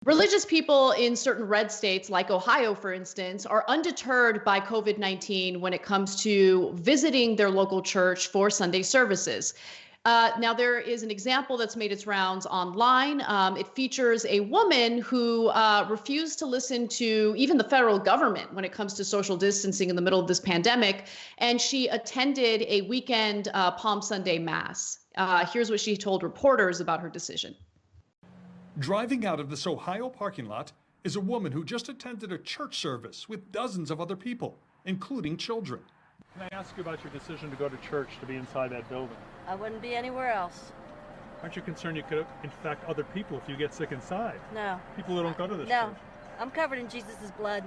Religious people in certain red states, like Ohio, for instance, are undeterred by COVID-19 when it comes to visiting their local church for Sunday services. Now, there is an example that's made its rounds online. It features a woman who refused to listen to even the federal government when it comes to social distancing in the middle of this pandemic, and she attended a weekend Palm Sunday Mass. Here's what she told reporters about her decision. Driving out of this Ohio parking lot is a woman who just attended a church service with dozens of other people, including children. Can I ask you about your decision to go to church, to be inside that building? I wouldn't be anywhere else. Aren't you concerned you could infect other people if you get sick inside? No. People who don't go to this No. church. I'm covered in Jesus' blood.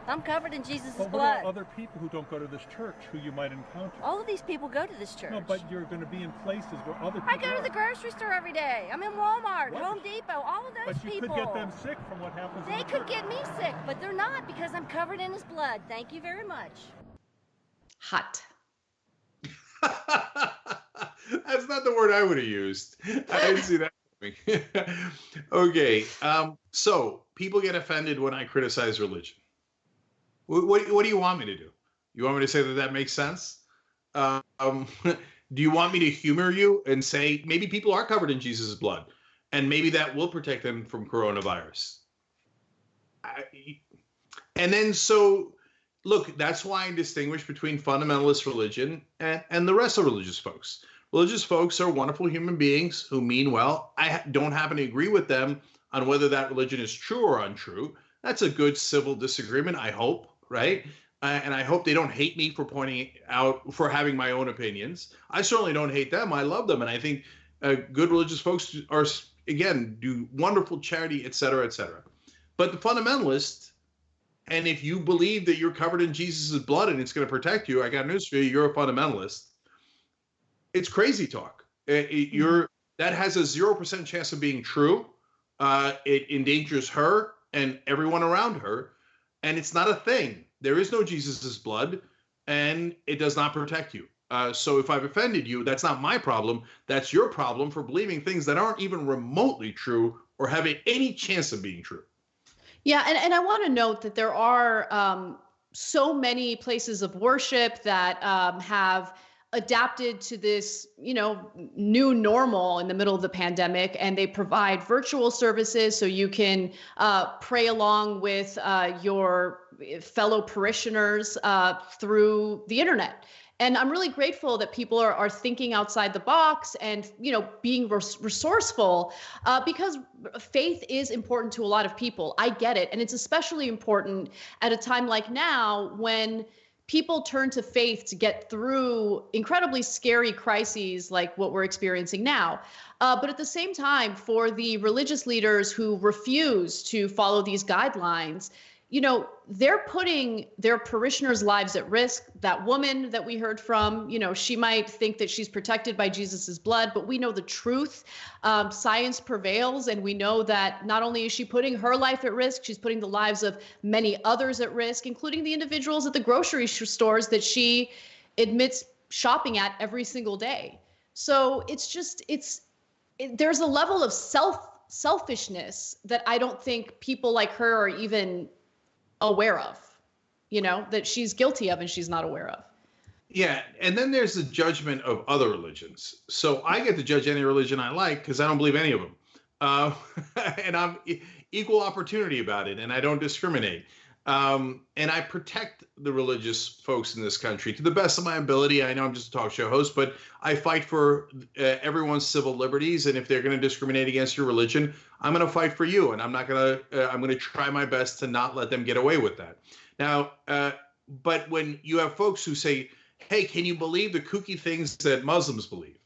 I'm covered in Jesus' But what blood. about other people who don't go to this church who you might encounter? All of these people go to this church. No, but you're going to be in places where other people I go to the grocery store every day. I'm in Walmart, What? Home Depot, all of those But you people. could get them sick from what happens in They the could church. get me sick, but they're not because I'm covered in his blood. Thank you very much. Hot. That's not the word I would have used. I didn't see that coming. Okay, so people get offended when I criticize religion. What do you want me to do? You want me to say that that makes sense? Do you want me to humor you and say maybe people are covered in Jesus' blood, and maybe that will protect them from coronavirus? And then so, look, that's why I distinguish between fundamentalist religion and the rest of religious folks. Religious folks are wonderful human beings who mean well. I don't happen to agree with them on whether that religion is true or untrue. That's a good civil disagreement, I hope, right? And I hope they don't hate me for pointing out, for having my own opinions. I certainly don't hate them. I love them. And I think good religious folks are, again, do wonderful charity, et cetera, et cetera. But the fundamentalist, and if you believe that you're covered in Jesus' blood and it's going to protect you, I got news for you, you're a fundamentalist. It's crazy talk. That has a 0% chance of being true. It endangers her and everyone around her. And it's not a thing. There is no Jesus' blood, and it does not protect you. So if I've offended you, that's not my problem. That's your problem for believing things that aren't even remotely true or having any chance of being true. Yeah, and I want to note that there are so many places of worship that have adapted to this, new normal in the middle of the pandemic, and they provide virtual services so you can pray along with your fellow parishioners through the internet. And I'm really grateful that people are thinking outside the box and, being resourceful because faith is important to a lot of people. I get it. And it's especially important at a time like now when people turn to faith to get through incredibly scary crises like what we're experiencing now. But at the same time, for the religious leaders who refuse to follow these guidelines, they're putting their parishioners' lives at risk. That woman that we heard from, she might think that she's protected by Jesus's blood, but we know the truth. Science prevails, and we know that not only is she putting her life at risk, she's putting the lives of many others at risk, including the individuals at the grocery stores that she admits shopping at every single day. So there's a level of selfishness that I don't think people like her are even aware of, that she's guilty of and she's not aware of. Yeah, and then there's the judgment of other religions. So I get to judge any religion I like because I don't believe any of them. And I'm equal opportunity about it, and I don't discriminate. And I protect the religious folks in this country to the best of my ability. I know I'm just a talk show host, but I fight for everyone's civil liberties. And if they're going to discriminate against your religion, I'm going to fight for you. And I'm going to try my best to not let them get away with that. Now, but when you have folks who say, hey, can you believe the kooky things that Muslims believe?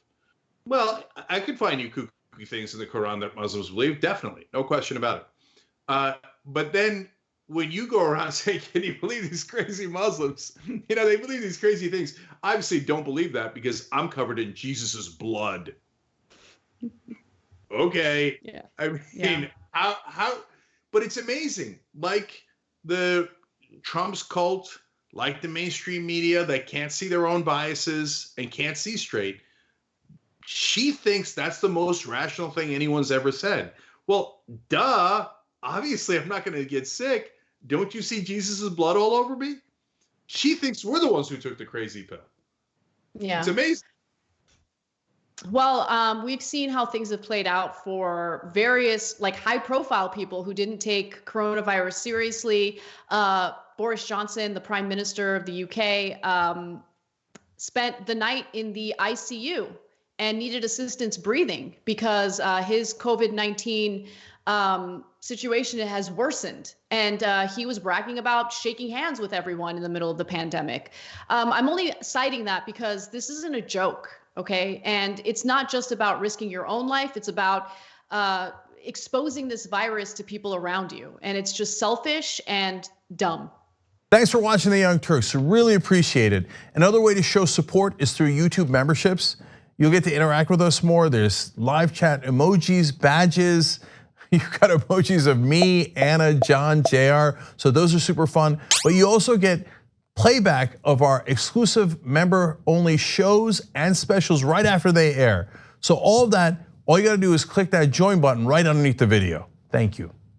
Well, I could find you kooky things in the Quran that Muslims believe. Definitely. No question about it. But then when you go around saying, can you believe these crazy Muslims? They believe these crazy things. I obviously don't believe that because I'm covered in Jesus's blood. Okay. Yeah. I mean, how, but it's amazing. Like the Trump's cult, like the mainstream media that can't see their own biases and can't see straight. She thinks that's the most rational thing anyone's ever said. Well, duh. obviously I'm not going to get sick. Don't you see Jesus's blood all over me? She thinks we're the ones who took the crazy pill. Yeah. It's amazing. Well, we've seen how things have played out for various like high profile people who didn't take coronavirus seriously. Boris Johnson, the Prime Minister of the UK, spent the night in the ICU and needed assistance breathing because his COVID-19 situation has worsened. And he was bragging about shaking hands with everyone in the middle of the pandemic. I'm only citing that because this isn't a joke. Okay. And it's not just about risking your own life. It's about exposing this virus to people around you. And it's just selfish and dumb. Thanks for watching The Young Turks. Really appreciate it. Another way to show support is through YouTube memberships. You'll get to interact with us more. There's live chat emojis, badges. You've got emojis of me, Anna, John, JR. So those are super fun. But you also get playback of our exclusive member-only shows and specials right after they air. So all of that, all you gotta do is click that join button right underneath the video. Thank you.